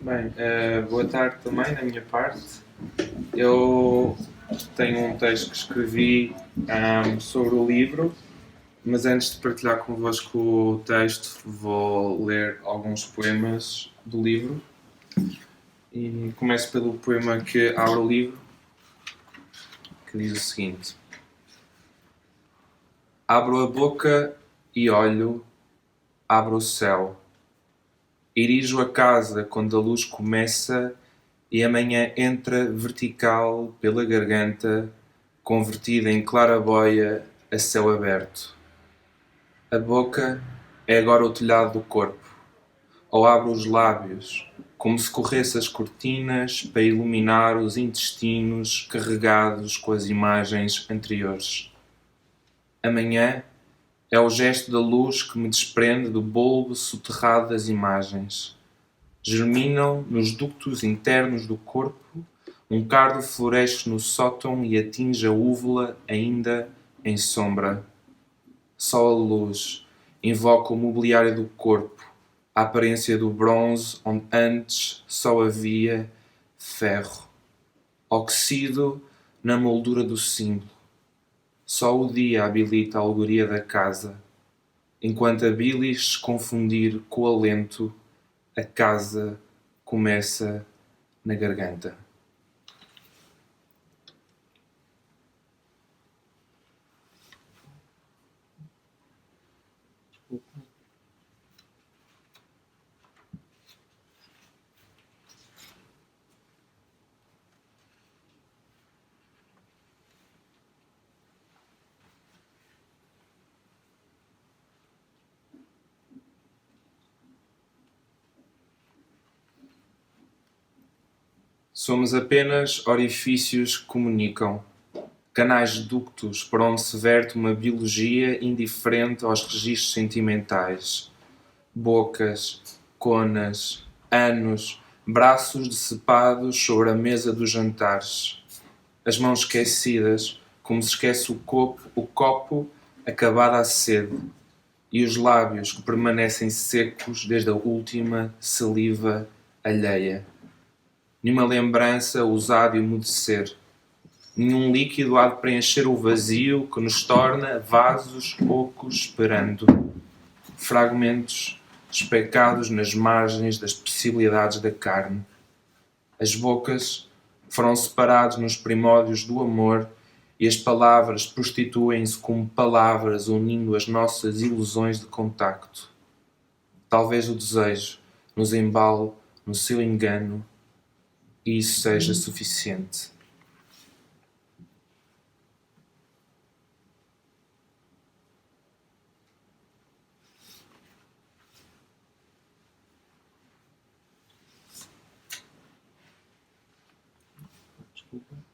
Bem, boa tarde também da minha parte. Eu tenho um texto que escrevi sobre o livro, mas antes de partilhar convosco o texto, vou ler alguns poemas do livro. E começo pelo poema que abre o livro, que diz o seguinte: Abro a boca e olho, abro o céu. Erijo a casa quando a luz começa e a manhã entra vertical pela garganta, convertida em claraboia a céu aberto. A boca é agora o telhado do corpo. Ou abro os lábios, como se corresse as cortinas para iluminar os intestinos carregados com as imagens anteriores. Amanhã é o gesto da luz que me desprende do bulbo soterrado das imagens. Germinam nos ductos internos do corpo, um cardo floresce no sótão e atinge a úvula ainda em sombra. Só a luz invoca o mobiliário do corpo, a aparência do bronze onde antes só havia ferro. Oxido na moldura do símbolo. Só o dia habilita a alegoria da casa. Enquanto a bilis se confundir com o alento, a casa começa na garganta. Somos apenas orifícios que comunicam, canais ductos por onde se verte uma biologia indiferente aos registros sentimentais. Bocas, conas, anos, braços decepados sobre a mesa dos jantares. As mãos esquecidas, como se esquece o copo acabado à sede, e os lábios que permanecem secos desde a última saliva alheia. Nenhuma lembrança ousada emudecer. Nenhum líquido há de preencher o vazio que nos torna vasos ocos esperando. Fragmentos especados nas margens das possibilidades da carne. As bocas foram separadas nos primórdios do amor e as palavras prostituem-se como palavras unindo as nossas ilusões de contacto. Talvez o desejo nos embale no seu engano e isso seja suficiente. Desculpa.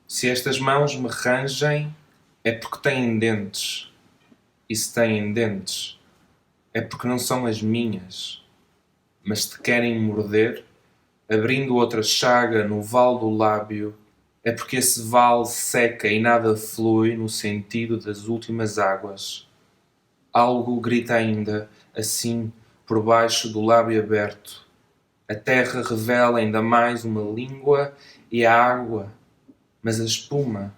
Se estas mãos me rangem, é porque têm dentes. E se têm dentes, é porque não são as minhas. Mas te querem morder, abrindo outra chaga no vale do lábio, é porque esse vale seca e nada flui no sentido das últimas águas. Algo grita ainda, assim, por baixo do lábio aberto. A terra revela ainda mais uma língua e a água, mas a espuma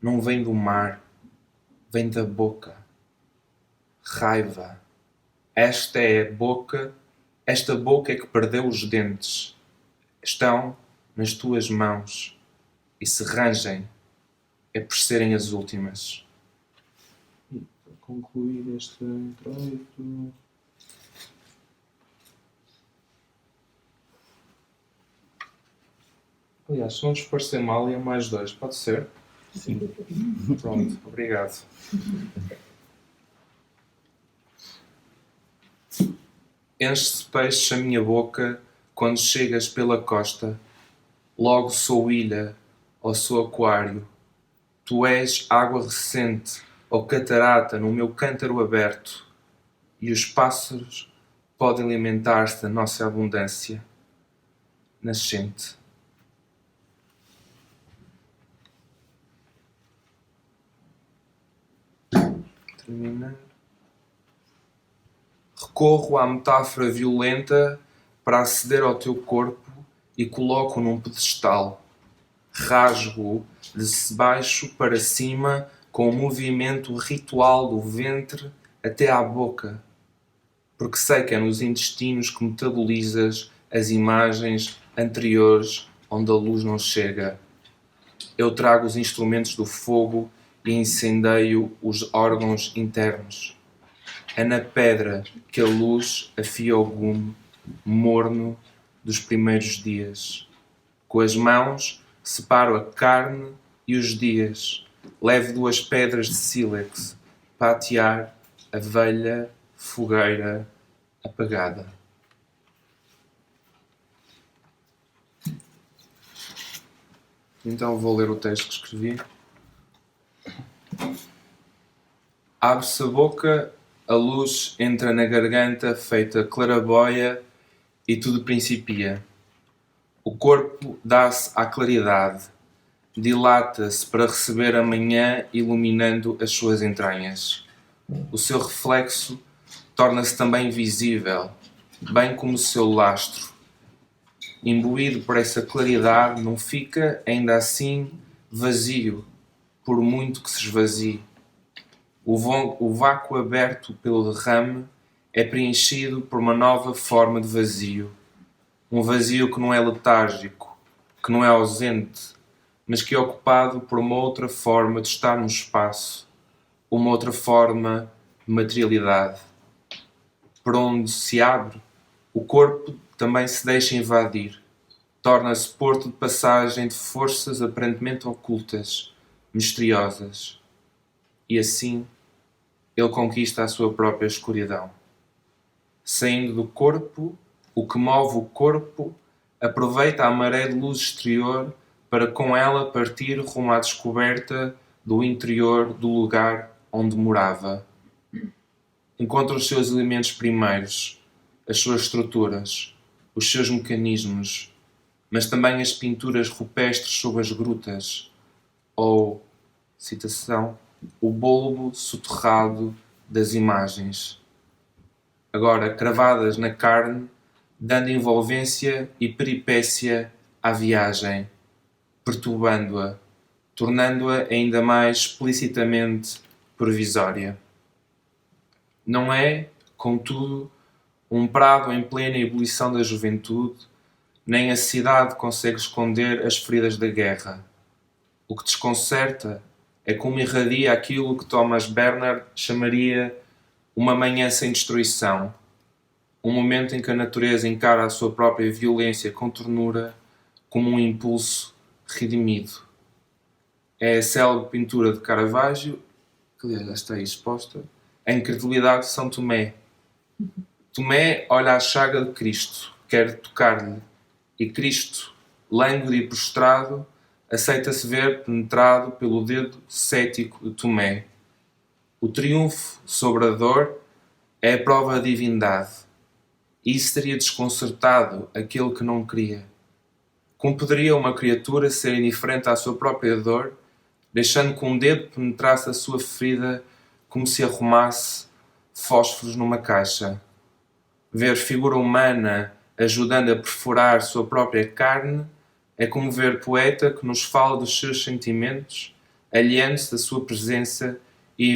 não vem do mar, vem da boca. Raiva. Esta boca é que perdeu os dentes. Estão nas tuas mãos e se rangem é por serem as últimas. E para concluir este introito... Aliás, se não vos parecer mal, ia mais dois. Pode ser? Sim. Pronto, obrigado. Enche-se peixes a minha boca quando chegas pela costa. Logo sou ilha ou sou aquário. Tu és água recente ou catarata no meu cântaro aberto. E os pássaros pode alimentar-se da nossa abundância nascente. Terminando. Recorro à metáfora violenta para aceder ao teu corpo e coloco-o num pedestal. Rasgo-o de baixo para cima com o movimento ritual do ventre até à boca, porque sei que é nos intestinos que metabolizas as imagens anteriores onde a luz não chega. Eu trago os instrumentos do fogo e incendeio os órgãos internos. É na pedra que a luz afia o gume morno dos primeiros dias. Com as mãos separo a carne e os dias. Levo 2 pedras de sílex para atear a velha fogueira apagada. Então vou ler o texto que escrevi. Abre-se a boca, a luz entra na garganta feita claraboia e tudo principia. O corpo dá-se à claridade, dilata-se para receber a manhã iluminando as suas entranhas. O seu reflexo torna-se também visível, bem como o seu lastro. Imbuído por essa claridade, não fica, ainda assim, vazio, por muito que se esvazie. O vácuo aberto pelo derrame é preenchido por uma nova forma de vazio. Um vazio que não é letárgico, que não é ausente, mas que é ocupado por uma outra forma de estar no espaço, uma outra forma de materialidade. Por onde se abre, o corpo também se deixa invadir. Torna-se porto de passagem de forças aparentemente ocultas, misteriosas. E assim, ele conquista a sua própria escuridão. Saindo do corpo, o que move o corpo aproveita a maré de luz exterior para com ela partir rumo à descoberta do interior do lugar onde morava. Encontra os seus elementos primeiros, as suas estruturas, os seus mecanismos, mas também as pinturas rupestres sobre as grutas, ou, citação, o bulbo soterrado das imagens, agora cravadas na carne, dando envolvência e peripécia à viagem, perturbando-a, tornando-a ainda mais explicitamente provisória. Não é, contudo, um prado em plena ebulição da juventude, nem a cidade consegue esconder as feridas da guerra. O que desconcerta é como irradia aquilo que Thomas Bernhard chamaria uma manhã sem destruição, um momento em que a natureza encara a sua própria violência com ternura como um impulso redimido. É a célebre pintura de Caravaggio, que já está aí exposta, a incredulidade de São Tomé. Tomé olha a chaga de Cristo, quer tocar-lhe, e Cristo, lânguido e prostrado, aceita-se ver penetrado pelo dedo cético de Tomé. O triunfo sobre a dor é a prova da divindade. Isso teria desconcertado aquele que não queria. Como poderia uma criatura ser indiferente à sua própria dor, deixando que um dedo penetrasse a sua ferida como se arrumasse fósforos numa caixa? Ver figura humana ajudando a perfurar sua própria carne é como ver poeta que nos fala dos seus sentimentos, aliando-se da sua presença e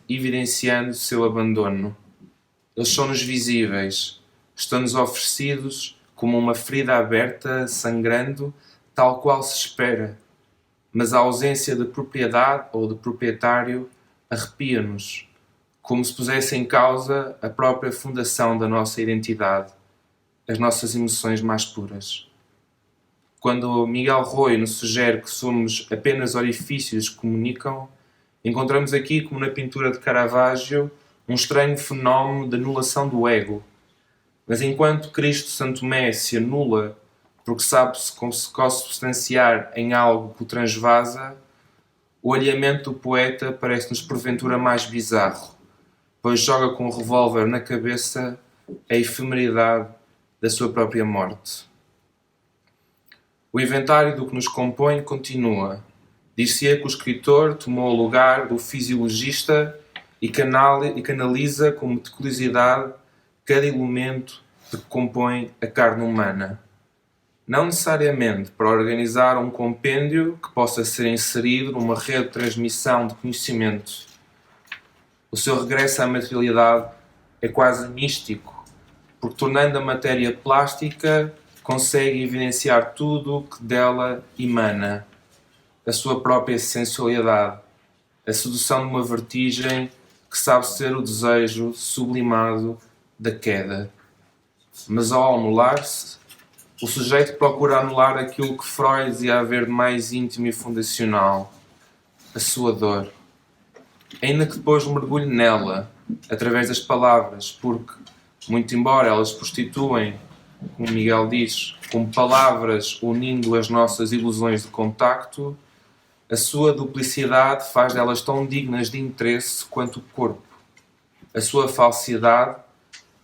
evidenciando seu abandono. Eles são-nos visíveis, estão-nos oferecidos como uma ferida aberta, sangrando, tal qual se espera. Mas a ausência de propriedade ou de proprietário arrepia-nos, como se pusesse em causa a própria fundação da nossa identidade, as nossas emoções mais puras. Quando Miguel Roy nos sugere que somos apenas orifícios que comunicam, encontramos aqui, como na pintura de Caravaggio, um estranho fenómeno de anulação do ego. Mas enquanto Cristo Santo Tomé se anula porque sabe-se consubstanciar em algo que o transvasa, o alheamento do poeta parece-nos porventura mais bizarro, pois joga com um revólver na cabeça a efemeridade da sua própria morte. O inventário do que nos compõe continua. Dir-se-ia que o escritor tomou o lugar do fisiologista e canaliza com meticulosidade cada elemento de que compõe a carne humana. Não necessariamente para organizar um compêndio que possa ser inserido numa rede de transmissão de conhecimento. O seu regresso à materialidade é quase místico, porque tornando a matéria plástica, consegue evidenciar tudo o que dela emana, a sua própria sensualidade, a sedução de uma vertigem que sabe ser o desejo sublimado da queda. Mas ao anular-se, o sujeito procura anular aquilo que Freud dizia haver de mais íntimo e fundacional, a sua dor. Ainda que depois mergulhe nela, através das palavras, porque, muito embora elas prostituem, como Miguel diz, como palavras unindo as nossas ilusões de contacto, a sua duplicidade faz delas tão dignas de interesse quanto o corpo. A sua falsidade,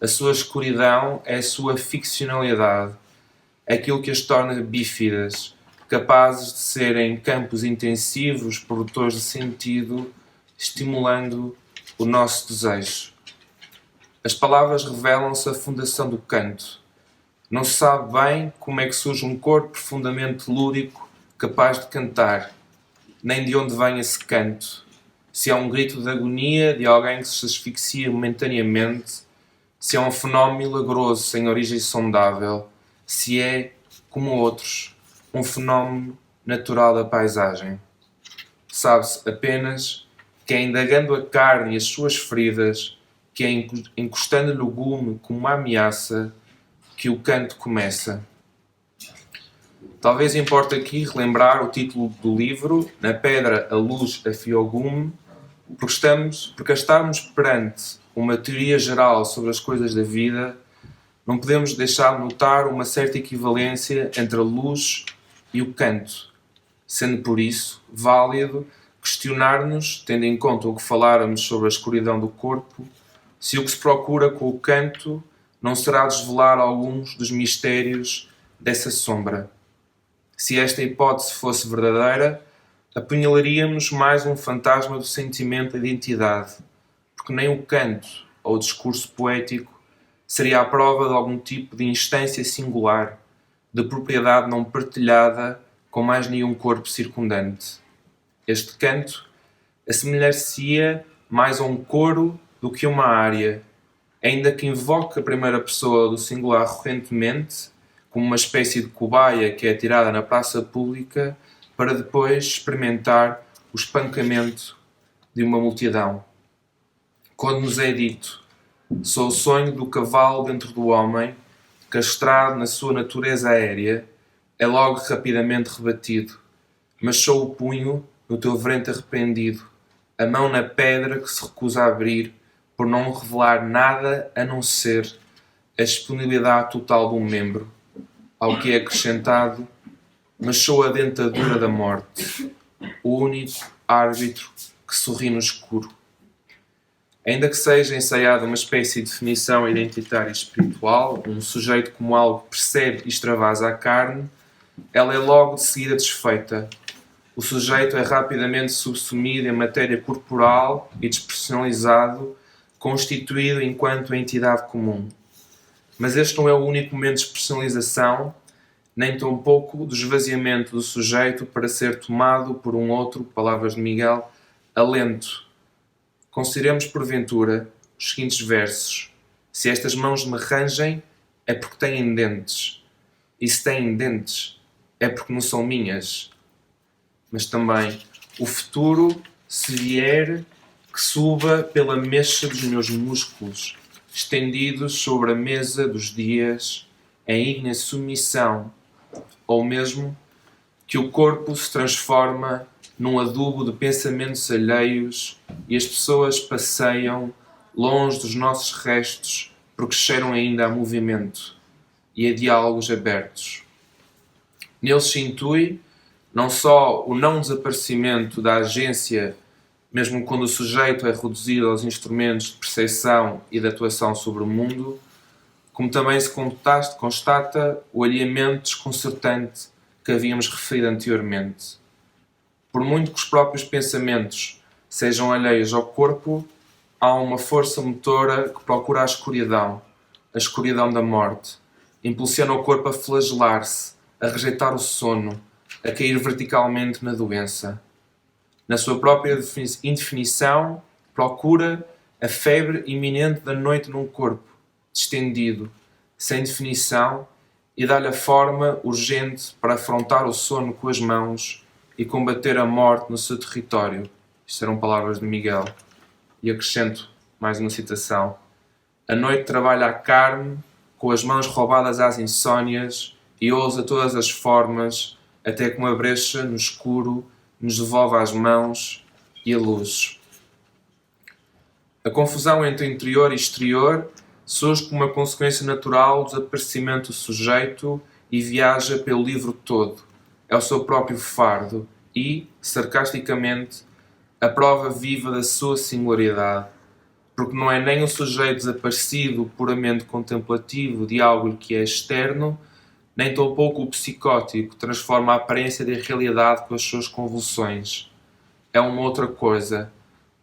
a sua escuridão é a sua ficcionalidade, aquilo que as torna bífidas, capazes de serem campos intensivos, produtores de sentido, estimulando o nosso desejo. As palavras revelam-se a fundação do canto. Não se sabe bem como é que surge um corpo profundamente lúdico capaz de cantar, nem de onde vem esse canto. Se é um grito de agonia de alguém que se asfixia momentaneamente, se é um fenómeno milagroso sem origem sondável, se é, como outros, um fenómeno natural da paisagem. Sabe-se apenas que é indagando a carne e as suas feridas, que é encostando-lhe o gume como uma ameaça, que o canto começa. Talvez importe aqui relembrar o título do livro, Na Pedra a Luz afia o gume, porque estarmos perante uma teoria geral sobre as coisas da vida, não podemos deixar de notar uma certa equivalência entre a luz e o canto, sendo por isso válido questionar-nos, tendo em conta o que faláramos sobre a escuridão do corpo, se o que se procura com o canto não será desvelar alguns dos mistérios dessa sombra. Se esta hipótese fosse verdadeira, apunhalaríamos mais um fantasma do sentimento de identidade, porque nem o canto ou o discurso poético seria a prova de algum tipo de instância singular, de propriedade não partilhada com mais nenhum corpo circundante. Este canto assemelhar-se-ia mais a um coro do que a uma área, ainda que invoque a primeira pessoa do singular recorrentemente, como uma espécie de cobaia que é atirada na praça pública para depois experimentar o espancamento de uma multidão. Quando nos é dito, sou o sonho do cavalo dentro do homem, castrado na sua natureza aérea, é logo rapidamente rebatido, mas sou o punho no teu ventre arrependido, a mão na pedra que se recusa a abrir, por não revelar nada a não ser a disponibilidade total de um membro, ao que é acrescentado, mas sou a dentadura da morte, o único árbitro que sorri no escuro. Ainda que seja ensaiada uma espécie de definição identitária e espiritual, um sujeito como algo que percebe e extravasa a carne, ela é logo de seguida desfeita. O sujeito é rapidamente subsumido em matéria corporal e despersonalizado, constituído enquanto entidade comum. Mas este não é o único momento de despersonalização, nem tampouco do esvaziamento do sujeito para ser tomado por um outro, palavras de Miguel, alento. Consideremos, porventura, os seguintes versos. Se estas mãos me rangem, é porque têm dentes. E se têm dentes, é porque não são minhas. Mas também, o futuro, se vier, que suba pela mecha dos meus músculos, estendidos sobre a mesa dos dias, em ígnea submissão, ou mesmo que o corpo se transforma num adubo de pensamentos alheios e as pessoas passeiam longe dos nossos restos porque cheiram ainda a movimento e a diálogos abertos. Neles se intui não só o não desaparecimento da agência, mesmo quando o sujeito é reduzido aos instrumentos de percepção e de atuação sobre o mundo, como também se constata o alheamento desconcertante que havíamos referido anteriormente. Por muito que os próprios pensamentos sejam alheios ao corpo, há uma força motora que procura a escuridão da morte. Impulsiona o corpo a flagelar-se, a rejeitar o sono, a cair verticalmente na doença. Na sua própria indefinição, procura a febre iminente da noite num corpo, distendido, sem definição, e dá-lhe a forma urgente para afrontar o sono com as mãos e combater a morte no seu território. Isto eram palavras de Miguel. E acrescento mais uma citação. A noite trabalha a carne, com as mãos roubadas às insónias, e ousa todas as formas, até que uma brecha no escuro nos devolve as mãos e a luz. A confusão entre interior e exterior surge como uma consequência natural do desaparecimento do sujeito e viaja pelo livro todo. É o seu próprio fardo e, sarcasticamente, a prova viva da sua singularidade, porque não é nem o sujeito desaparecido puramente contemplativo de algo que é externo, nem tampouco o psicótico que transforma a aparência da realidade com as suas convulsões. É uma outra coisa,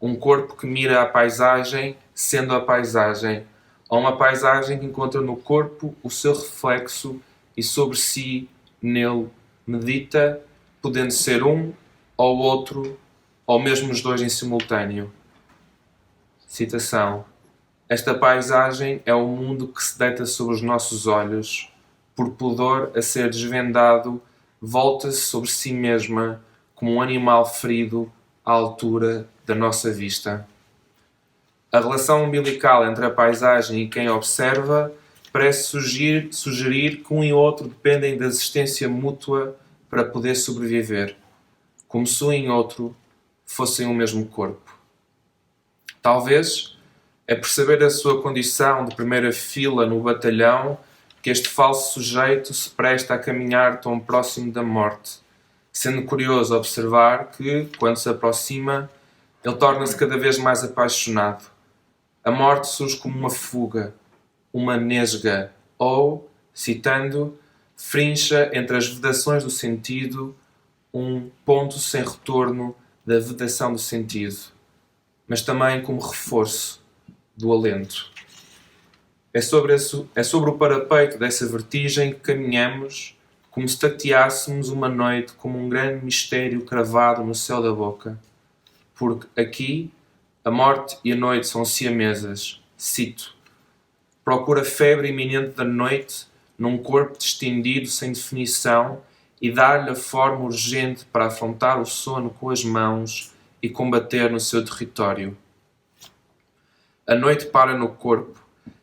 um corpo que mira a paisagem sendo a paisagem, ou uma paisagem que encontra no corpo o seu reflexo e sobre si, nele, medita, podendo ser um ou outro, ou mesmo os dois em simultâneo. Citação. Esta paisagem é o mundo que se deita sobre os nossos olhos, por pudor a ser desvendado, volta-se sobre si mesma como um animal ferido à altura da nossa vista. A relação umbilical entre a paisagem e quem observa parece sugerir que um e outro dependem da existência mútua para poder sobreviver, como se um e outro fossem o mesmo corpo. Talvez é perceber a sua condição de primeira fila no batalhão que este falso sujeito se presta a caminhar tão próximo da morte, sendo curioso observar que, quando se aproxima, ele torna-se cada vez mais apaixonado. A morte surge como uma fuga, uma nesga, ou, citando, frincha entre as vedações do sentido, um ponto sem retorno da vedação do sentido, mas também como reforço do alento. É sobre o parapeito dessa vertigem que caminhamos, como se tateássemos uma noite como um grande mistério cravado no céu da boca. Porque aqui, a morte e a noite são siamesas. Cito. Procura a febre iminente da noite num corpo distendido sem definição e dar-lhe a forma urgente para afrontar o sono com as mãos e combater no seu território. A noite para no corpo,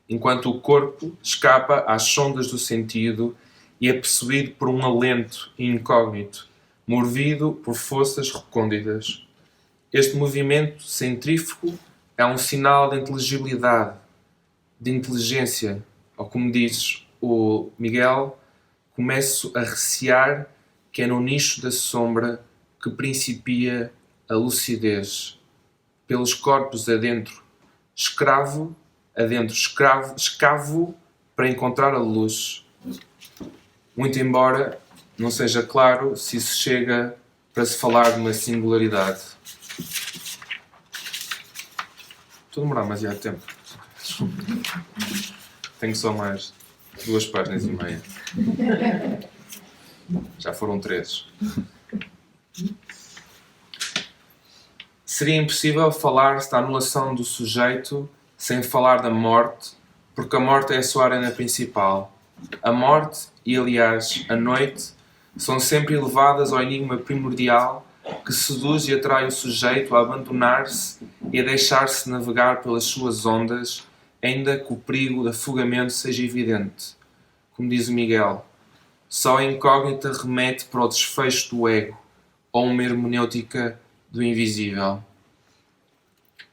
enquanto o corpo escapa às sondas do sentido e é percebido por um alento incógnito, movido por forças recônditas. Este movimento centrífugo é um sinal de inteligibilidade, de inteligência, ou como diz o Miguel, começo a recear que é no nicho da sombra que principia a lucidez. Pelos corpos adentro, escravo, escavo para encontrar a luz. Muito embora não seja claro se isso chega para se falar de uma singularidade. Estou a demorar demasiado tempo. Tenho só mais 2 páginas e meia. Já foram 3. Seria impossível falar-se da anulação do sujeito sem falar da morte, porque a morte é a sua arena principal. A morte e, aliás, a noite são sempre elevadas ao enigma primordial que seduz e atrai o sujeito a abandonar-se e a deixar-se navegar pelas suas ondas, ainda que o perigo de afogamento seja evidente. Como diz o Miguel, só a incógnita remete para o desfecho do ego, ou uma hermenêutica do invisível.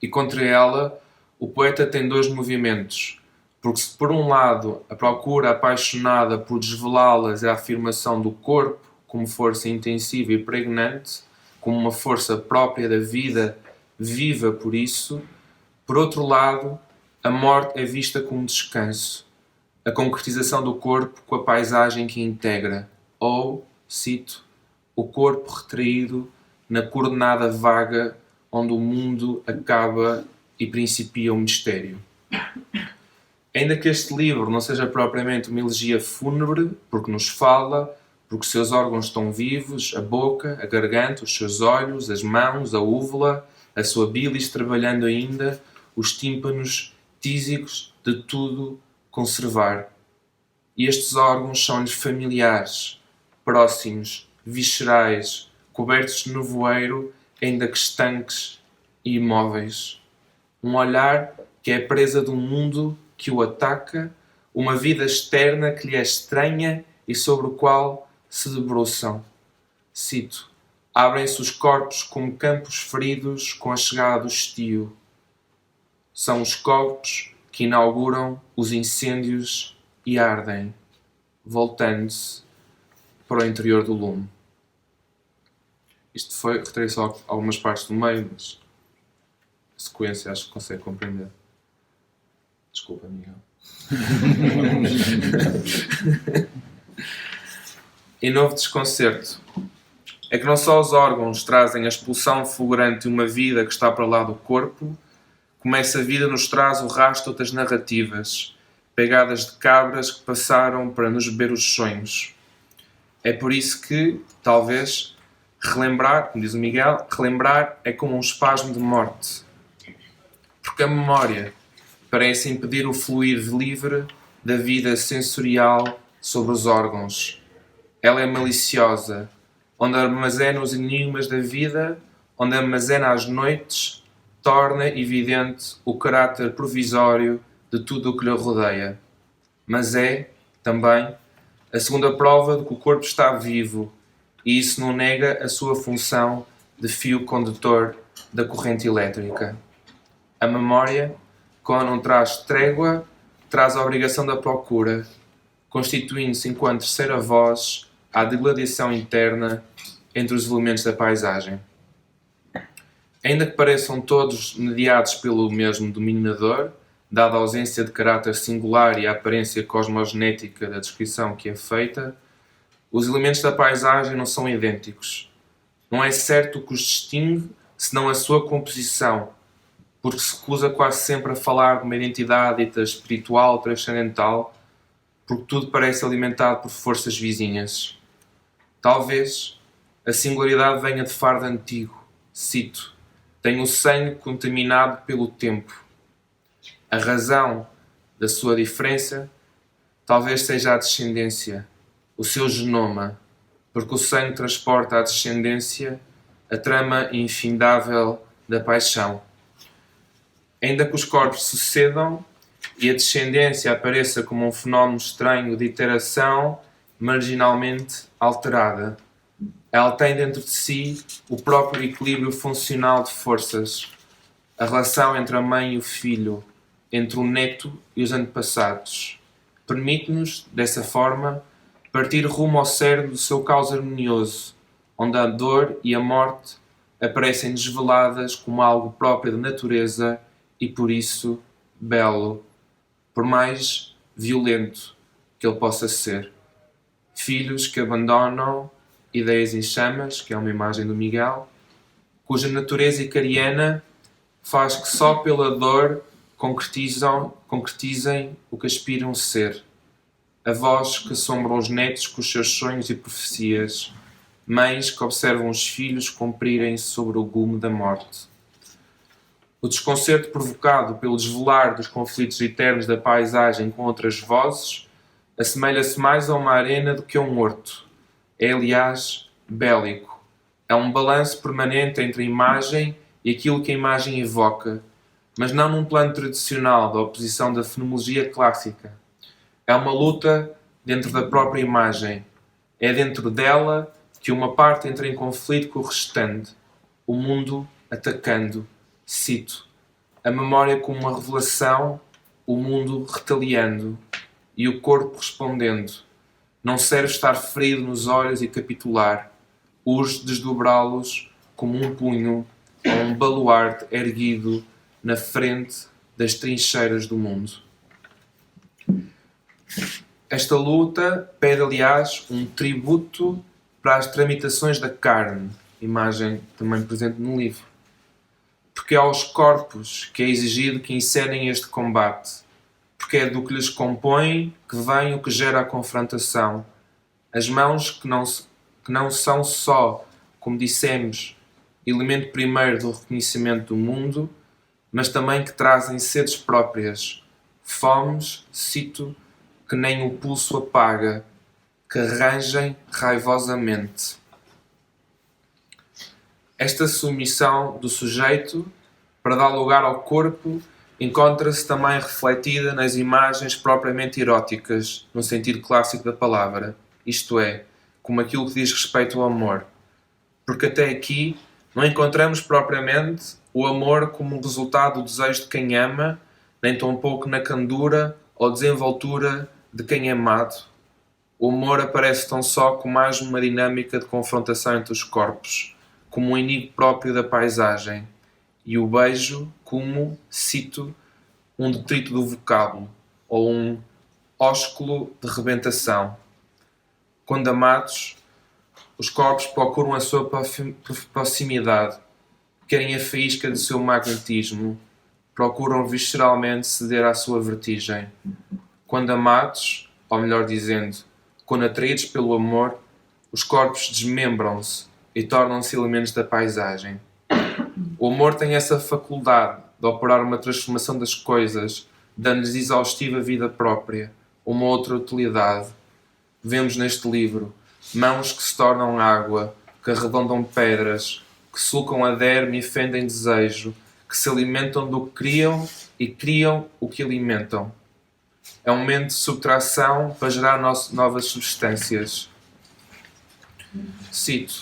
E contra ela, o poeta tem 2 movimentos, porque se por um lado a procura apaixonada por desvelá-las é a afirmação do corpo como força intensiva e pregnante, como uma força própria da vida, viva por isso, por outro lado, a morte é vista como descanso, a concretização do corpo com a paisagem que integra, ou, cito, o corpo retraído na coordenada vaga onde o mundo acaba e principia o mistério. Ainda que este livro não seja propriamente uma elegia fúnebre, porque nos fala, porque os seus órgãos estão vivos, a boca, a garganta, os seus olhos, as mãos, a úvula, a sua bilis trabalhando ainda, os tímpanos tísicos, de tudo conservar. E estes órgãos são-lhes familiares, próximos, viscerais, cobertos de nevoeiro, ainda que estanques e imóveis. Um olhar que é presa de um mundo que o ataca, uma vida externa que lhe é estranha e sobre o qual se debruçam. Cito: abrem-se os corpos como campos feridos com a chegada do estio. São os corpos que inauguram os incêndios e ardem, voltando-se para o interior do lume. Isto foi, retirei só algumas partes do meio, mas a sequência acho que consegue compreender. Desculpa, Miguel. Em novo desconcerto, é que não só os órgãos trazem a expulsão fulgurante de uma vida que está para lá do corpo, como essa vida nos traz o rastro de outras narrativas, pegadas de cabras que passaram para nos beber os sonhos. É por isso que, talvez, relembrar, como diz o Miguel, relembrar é como um espasmo de morte. Porque a memória parece impedir o fluir livre da vida sensorial sobre os órgãos. Ela é maliciosa, onde armazena os enigmas da vida, onde armazena as noites, torna evidente o caráter provisório de tudo o que lhe rodeia. Mas é, também, a segunda prova de que o corpo está vivo, e isso não nega a sua função de fio condutor da corrente elétrica. A memória, quando não traz trégua, traz a obrigação da procura, constituindo-se enquanto terceira voz à degladiação interna entre os elementos da paisagem. Ainda que pareçam todos mediados pelo mesmo denominador, dada a ausência de caráter singular e a aparência cosmogenética da descrição que é feita, os elementos da paisagem não são idênticos. Não é certo o que os distingue, senão a sua composição, porque se recusa quase sempre a falar de uma identidade dita espiritual, transcendental, porque tudo parece alimentado por forças vizinhas. Talvez a singularidade venha de fardo antigo. Cito: tem o sangue contaminado pelo tempo. A razão da sua diferença talvez seja a descendência, o seu genoma, porque o sangue transporta à descendência a trama infindável da paixão. Ainda que os corpos sucedam e a descendência apareça como um fenómeno estranho de iteração marginalmente alterada, ela tem dentro de si o próprio equilíbrio funcional de forças, a relação entre a mãe e o filho, entre o neto e os antepassados. Permite-nos, dessa forma, partir rumo ao cerne do seu caos harmonioso, onde a dor e a morte aparecem desveladas como algo próprio da natureza e, por isso, belo, por mais violento que ele possa ser. Filhos que abandonam ideias em chamas, que é uma imagem do Miguel, cuja natureza icariana faz que só pela dor concretizem o que aspiram ser. Avós que assombram os netos com os seus sonhos e profecias, mães que observam os filhos cumprirem-se sobre o gume da morte. O desconcerto provocado pelo desvelar dos conflitos eternos da paisagem com outras vozes assemelha-se mais a uma arena do que a um horto. É, aliás, bélico. É um balanço permanente entre a imagem e aquilo que a imagem evoca, mas não num plano tradicional da oposição da fenomenologia clássica. É uma luta dentro da própria imagem. É dentro dela que uma parte entra em conflito com o restante, o mundo atacando. Cito: a memória como uma revelação, o mundo retaliando e o corpo respondendo. Não serve estar ferido nos olhos e capitular, urge desdobrá-los como um punho ou um baluarte erguido na frente das trincheiras do mundo. Esta luta pede, aliás, um tributo para as tramitações da carne, imagem também presente no livro. Porque é aos corpos que é exigido que encenem este combate, porque é do que lhes compõe que vem o que gera a confrontação. As mãos que não são só, como dissemos, elemento primeiro do reconhecimento do mundo, mas também que trazem sedes próprias, fomes, cito, que nem o pulso apaga, que rangem raivosamente. Esta submissão do sujeito, para dar lugar ao corpo, encontra-se também refletida nas imagens propriamente eróticas, no sentido clássico da palavra, isto é, como aquilo que diz respeito ao amor. Porque até aqui não encontramos propriamente o amor como um resultado do desejo de quem ama, nem tampouco na candura ou desenvoltura de quem é amado. O amor aparece tão só como mais uma dinâmica de confrontação entre os corpos, como um inimigo próprio da paisagem, e o beijo como, cito, um detrito do vocábulo, ou um ósculo de rebentação. Quando amados, os corpos procuram a sua proximidade, querem a faísca do seu magnetismo, procuram visceralmente ceder à sua vertigem. Quando amados, ou melhor dizendo, quando atraídos pelo amor, os corpos desmembram-se e tornam-se elementos da paisagem. O amor tem essa faculdade de operar uma transformação das coisas, dando-lhes exaustiva vida própria, uma outra utilidade. Vemos neste livro mãos que se tornam água, que arredondam pedras, que sulcam a derme e fendem desejo, que se alimentam do que criam e criam o que alimentam. É um momento de subtração para gerar novas substâncias. Cito,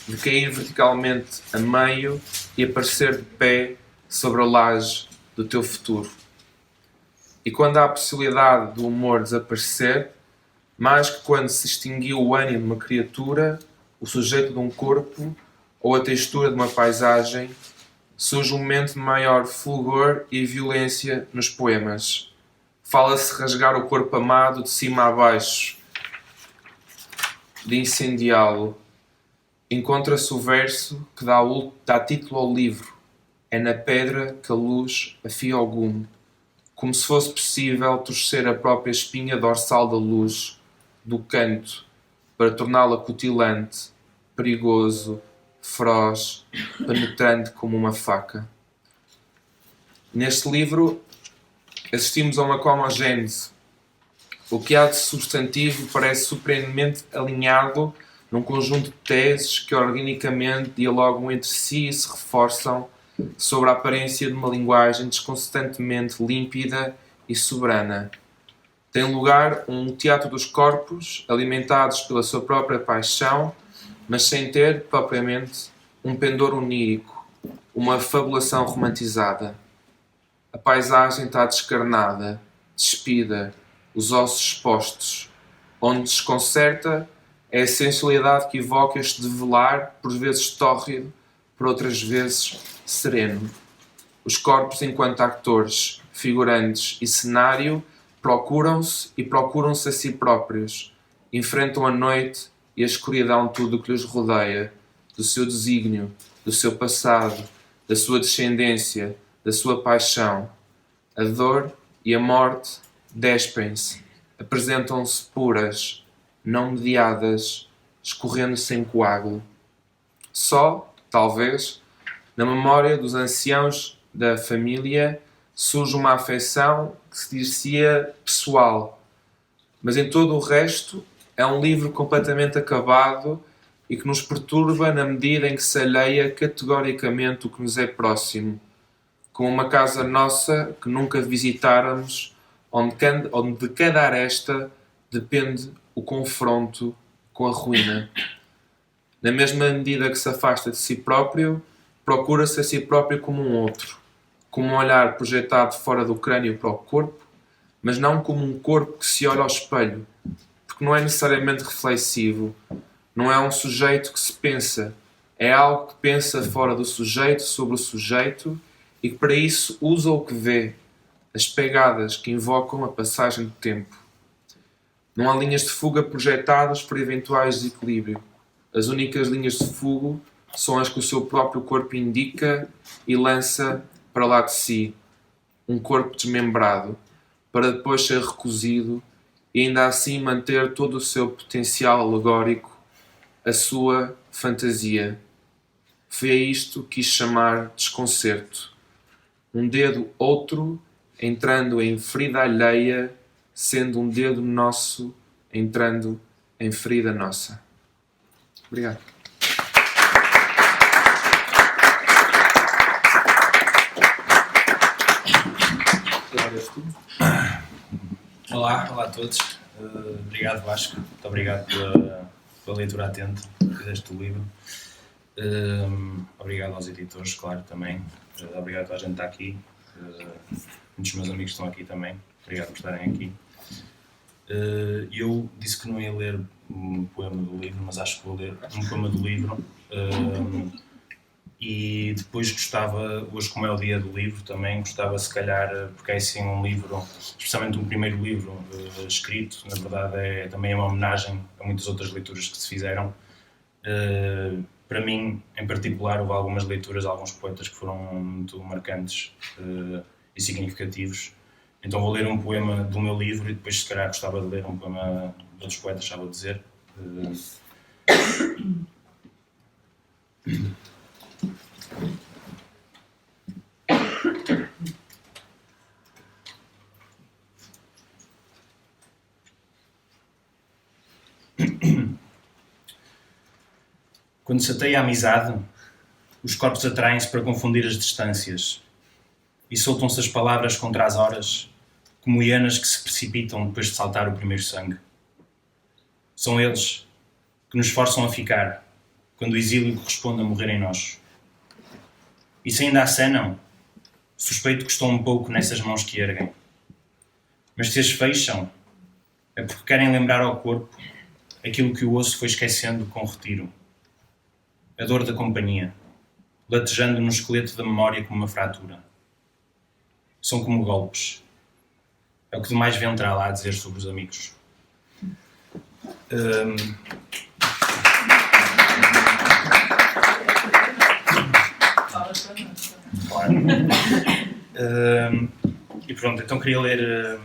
de cair verticalmente a meio e aparecer de pé sobre a laje do teu futuro. E quando há a possibilidade do humor desaparecer, mais que quando se extinguiu o ânimo de uma criatura, o sujeito de um corpo ou a textura de uma paisagem, surge um momento de maior fulgor e violência nos poemas. Fala-se rasgar o corpo amado de cima a baixo, de incendiá-lo. Encontra-se o verso que dá título ao livro. É na pedra que a luz afia ao gume, como se fosse possível torcer a própria espinha dorsal da luz, do canto, para torná-la cutilante, perigoso, feroz, penetrante como uma faca. Neste livro assistimos a uma cosmogênese. O que há de substantivo parece surpreendentemente alinhado num conjunto de teses que organicamente dialogam entre si e se reforçam sobre a aparência de uma linguagem desconcertantemente límpida e soberana. Tem lugar um teatro dos corpos, alimentados pela sua própria paixão, mas sem ter, propriamente, um pendor onírico, uma fabulação romantizada. A paisagem está descarnada, despida, os ossos expostos. Onde desconcerta é a sensualidade que evoca este develar, por vezes tórrido, por outras vezes sereno. Os corpos, enquanto atores, figurantes e cenário, procuram-se e procuram-se a si próprios. Enfrentam a noite e a escuridão tudo o que lhes rodeia, do seu desígnio, do seu passado, da sua descendência, da sua paixão. A dor e a morte despem-se, apresentam-se puras, não mediadas, escorrendo sem coágulo. Só, talvez, na memória dos anciãos da família surge uma afeição que se dir-se-ia pessoal, mas em todo o resto é um livro completamente acabado e que nos perturba na medida em que se alheia categoricamente o que nos é próximo, como uma casa nossa que nunca visitáramos, onde de cada aresta depende o confronto com a ruína. Na mesma medida que se afasta de si próprio, procura-se a si próprio como um outro, como um olhar projetado fora do crânio para o corpo, mas não como um corpo que se olha ao espelho, porque não é necessariamente reflexivo, não é um sujeito que se pensa, é algo que pensa fora do sujeito, sobre o sujeito, e que para isso usa o que vê, as pegadas que invocam a passagem do tempo. Não há linhas de fuga projetadas por eventuais desequilíbrio. As únicas linhas de fuga são as que o seu próprio corpo indica e lança para lá de si, um corpo desmembrado, para depois ser recozido e ainda assim manter todo o seu potencial alegórico, a sua fantasia. Foi a isto que quis chamar desconcerto. Um dedo outro entrando em ferida alheia, sendo um dedo nosso entrando em ferida nossa. Obrigado. Olá a todos. Obrigado, Vasco. Muito obrigado pela leitura atenta que fizeste do livro. Obrigado aos editores, claro, também. Obrigado a toda a gente que está aqui. Muitos dos meus amigos estão aqui também. Obrigado por estarem aqui. Eu disse que não ia ler um poema do livro, mas acho que vou ler um poema do livro. E depois gostava, hoje como é o dia do livro, também gostava se calhar, porque é assim um livro, especialmente um primeiro livro escrito, na verdade também é uma homenagem a muitas outras leituras que se fizeram. Para mim, em particular, houve algumas leituras de alguns poetas que foram muito marcantes e significativos. Então vou ler um poema do meu livro e depois se calhar gostava de ler um poema de outros poetas, já vou dizer. Quando se ateia a amizade, os corpos atraem-se para confundir as distâncias e soltam-se as palavras contra as horas, como hienas que se precipitam depois de saltar o primeiro sangue. São eles que nos forçam a ficar, quando o exílio corresponde a morrer em nós. E se ainda acenam, suspeito que estão um pouco nessas mãos que erguem. Mas se as fecham, é porque querem lembrar ao corpo aquilo que o osso foi esquecendo com retiro. A dor da companhia, latejando no esqueleto da memória como uma fratura. São como golpes. É o que de mais ventral há a dizer sobre os amigos. Claro. E pronto, então queria ler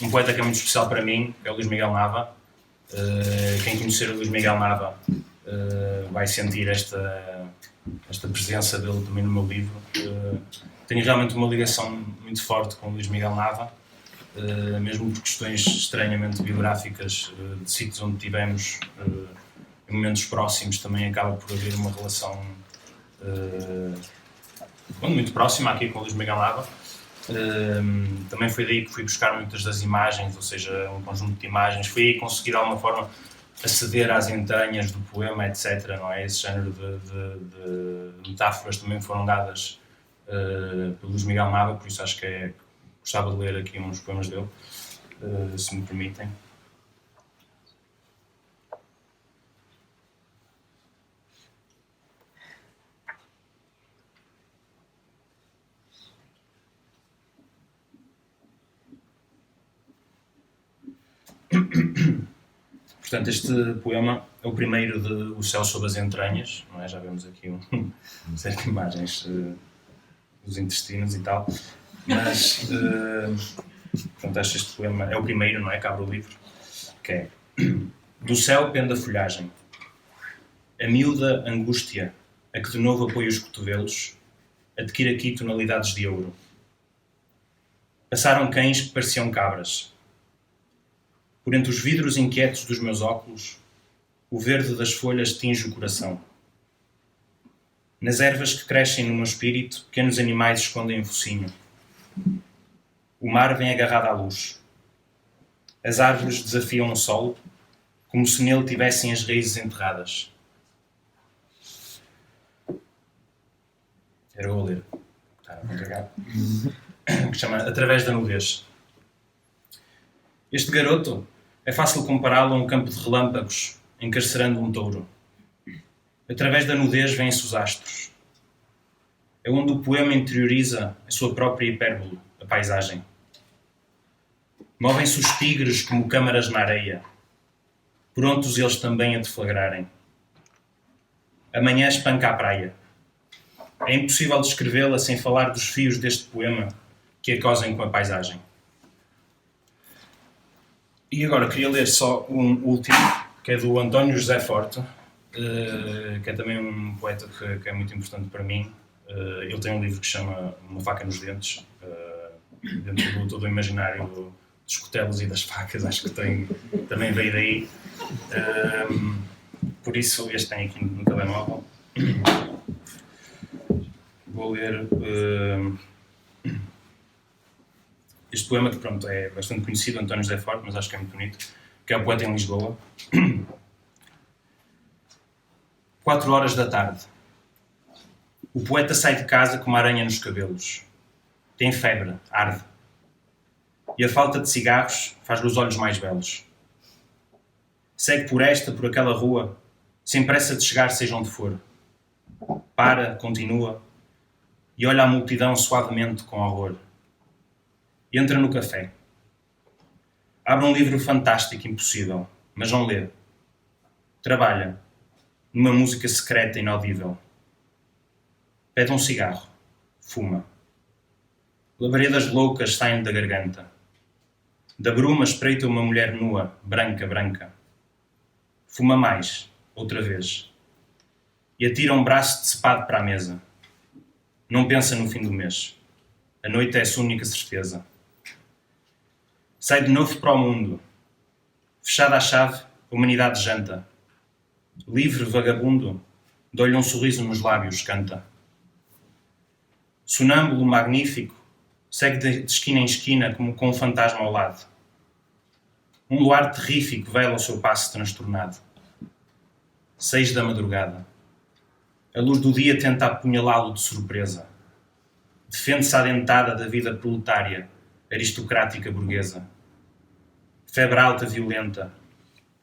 um poeta que é muito especial para mim, que é o Luís Miguel Nava. Quem conhecer o Luís Miguel Nava vai sentir esta presença dele também no meu livro. Tenho realmente uma ligação muito forte com o Luís Miguel Nava, mesmo por questões estranhamente biográficas de sítios onde tivemos em momentos próximos, também acaba por haver uma relação muito próxima aqui com o Luís Miguel Nava. Também foi daí que fui buscar muitas das imagens, ou seja, um conjunto de imagens. Foi aí conseguir de alguma forma aceder às entranhas do poema, etc. Não é? Esse género de metáforas também foram dadas pelo Luís Miguel Nava, por isso acho que gostava de ler aqui uns poemas dele, se me permitem. Portanto, este poema é o primeiro de O Céu sob as Entranhas, não é? Já vemos aqui certas imagens dos intestinos e tal, mas portanto, este poema é o primeiro, não é? Que abre o livro, que é: do céu pende a folhagem, a miúda angústia, a que de novo apoia os cotovelos, adquire aqui tonalidades de ouro. Passaram cães que pareciam cabras. Por entre os vidros inquietos dos meus óculos, o verde das folhas tinge o coração. Nas ervas que crescem no meu espírito, pequenos animais escondem o focinho. O mar vem agarrado à luz. As árvores desafiam o solo, como se nele tivessem as raízes enterradas. Era eu a ler. Que chama Através da Nudez. Este garoto é fácil compará-lo a um campo de relâmpagos, encarcerando um touro. Através da nudez vêm-se os astros. É onde o poema interioriza a sua própria hipérbole, a paisagem. Movem-se os tigres como câmaras na areia, prontos eles também a deflagrarem. Amanhã espanca a praia. É impossível descrevê-la sem falar dos fios deste poema que a cosem com a paisagem. E agora queria ler só um último, que é do António José Forte, que é também um poeta que é muito importante para mim. Ele tem um livro que se chama Uma Faca nos Dentes, dentro do todo o imaginário dos cotelos e das facas, acho que também veio daí. Por isso, este tem aqui no telemóvel. Vou ler este poema que, pronto, é bastante conhecido, António José Forte, mas acho que é muito bonito, que é o Poeta em Lisboa. 4 horas da tarde. O poeta sai de casa com uma aranha nos cabelos. Tem febre, arde. E a falta de cigarros faz-lhe os olhos mais belos. Segue por aquela rua, sem pressa de chegar seja onde for. Para, continua, e olha a multidão suavemente com horror. Entra no café. Abre um livro fantástico, impossível, mas não lê. Trabalha, numa música secreta, inaudível. Pede um cigarro. Fuma. Labaredas loucas saem da garganta. Da bruma espreita uma mulher nua, branca, branca. Fuma mais, outra vez. E atira um braço decepado para a mesa. Não pensa no fim do mês. A noite é a sua única certeza. Sai de novo para o mundo. Fechada a chave, a humanidade janta. Livre, vagabundo, dou-lhe um sorriso nos lábios, canta. Sonâmbulo, magnífico, segue de esquina em esquina como com um fantasma ao lado. Um luar terrífico vela o seu passo transtornado. 6 da madrugada. A luz do dia tenta apunhalá-lo de surpresa. Defende-se à dentada da vida proletária, aristocrática burguesa. Febre alta, violenta,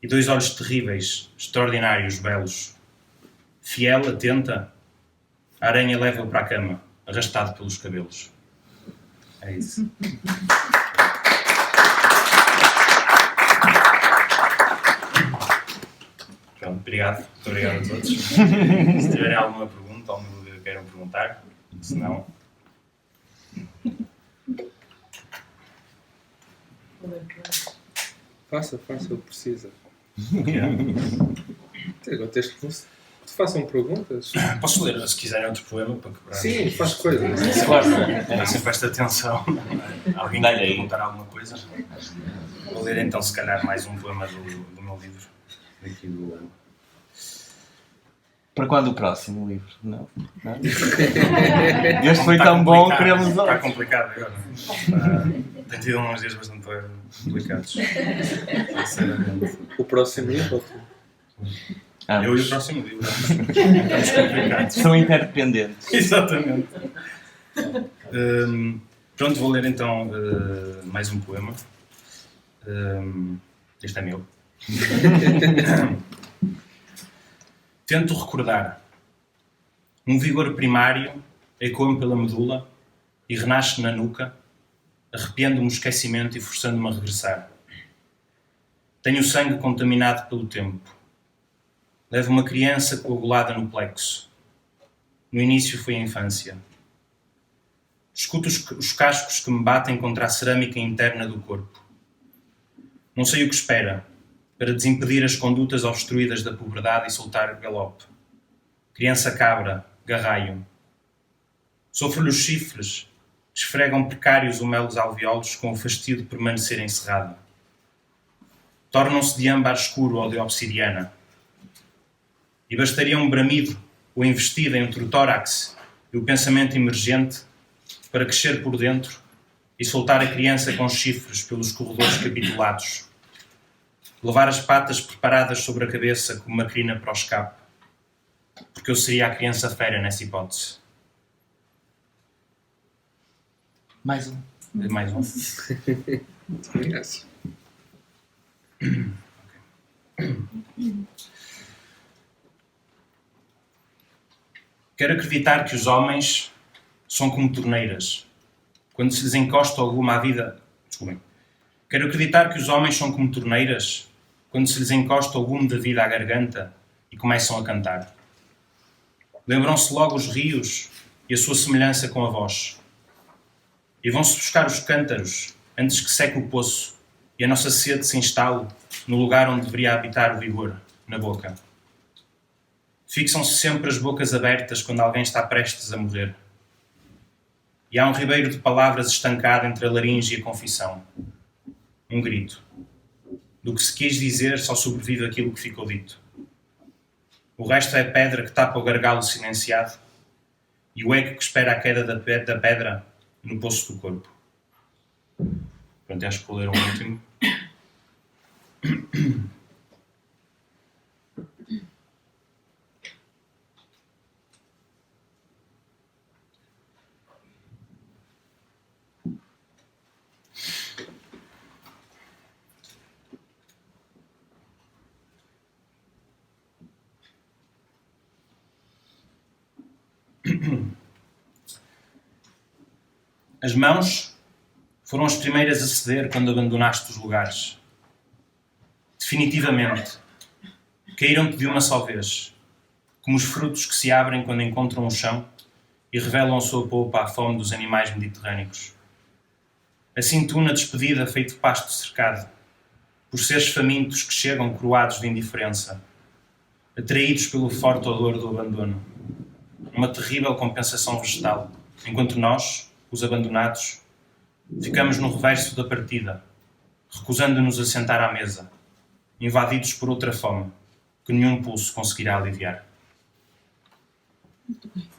e 2 olhos terríveis, extraordinários, belos. Fiel, atenta, a aranha leva-o para a cama, arrastado pelos cabelos. É isso. Pronto, obrigado. Muito obrigado a todos. Se tiverem alguma pergunta, alguma dúvida que queiram perguntar, se não... Faça, eu preciso. Agora tens que te façam perguntas. Posso ler, se quiserem, outro poema para quebrar? Sim, faz coisas. Claro, é sempre esta tensão. Alguém quer perguntar alguma coisa? Vou ler então, se calhar, mais um poema do meu livro. Daqui do... Para quando o próximo livro? Não? Este foi tão bom, queremos outro. Está complicado agora. Tem tido uns dias bastante complicados. Sinceramente. O próximo livro? Eu e o próximo livro. Estamos complicados. São interdependentes. Exatamente. Pronto, vou ler então mais um poema. Este é meu. Tento recordar. Um vigor primário ecoa-me pela medula e renasce na nuca, arrepiando-me o esquecimento e forçando-me a regressar. Tenho o sangue contaminado pelo tempo. Levo uma criança coagulada no plexo. No início foi a infância. Escuto os cascos que me batem contra a cerâmica interna do corpo. Não sei o que espera, para desimpedir as condutas obstruídas da puberdade e soltar galope. Criança cabra, garraio. Sofro-lhe os chifres, que esfregam precários o mel dos alveolos com o fastio de permanecer encerrada. Tornam-se de âmbar escuro ou de obsidiana. E bastaria um bramido ou investida entre o tórax e o pensamento emergente para crescer por dentro e soltar a criança com chifres pelos corredores capitulados. Levar as patas preparadas sobre a cabeça como uma crina para o escape. Porque eu seria a criança fera nessa hipótese. Mais um. Mais um. Conheço. Quero acreditar que os homens são como torneiras. Quando se lhes encosta alguma à vida... Desculpem. Quero acreditar que os homens são como torneiras quando se lhes encosta o gume da vida à garganta e começam a cantar. Lembram-se logo os rios e a sua semelhança com a voz. E vão-se buscar os cântaros antes que seque o poço e a nossa sede se instale no lugar onde deveria habitar o vigor, na boca. Fixam-se sempre as bocas abertas quando alguém está prestes a morrer. E há um ribeiro de palavras estancado entre a laringe e a confissão. Um grito. Do que se quis dizer só sobrevive aquilo que ficou dito. O resto é a pedra que tapa o gargalo silenciado e o eco que espera a queda da pedra no poço do corpo. Pronto, acho que vou ler o último. As mãos foram as primeiras a ceder quando abandonaste os lugares. Definitivamente. Caíram-te de uma só vez, como os frutos que se abrem quando encontram o chão e revelam a sua polpa à fome dos animais mediterrâneos. Assim tu, na despedida, feito pasto cercado, por seres famintos que chegam coroados de indiferença, atraídos pelo forte odor do abandono. Uma terrível compensação vegetal, enquanto nós, os abandonados, ficamos no reverso da partida, recusando-nos a sentar à mesa, invadidos por outra fome, que nenhum pulso conseguirá aliviar. Muito bem.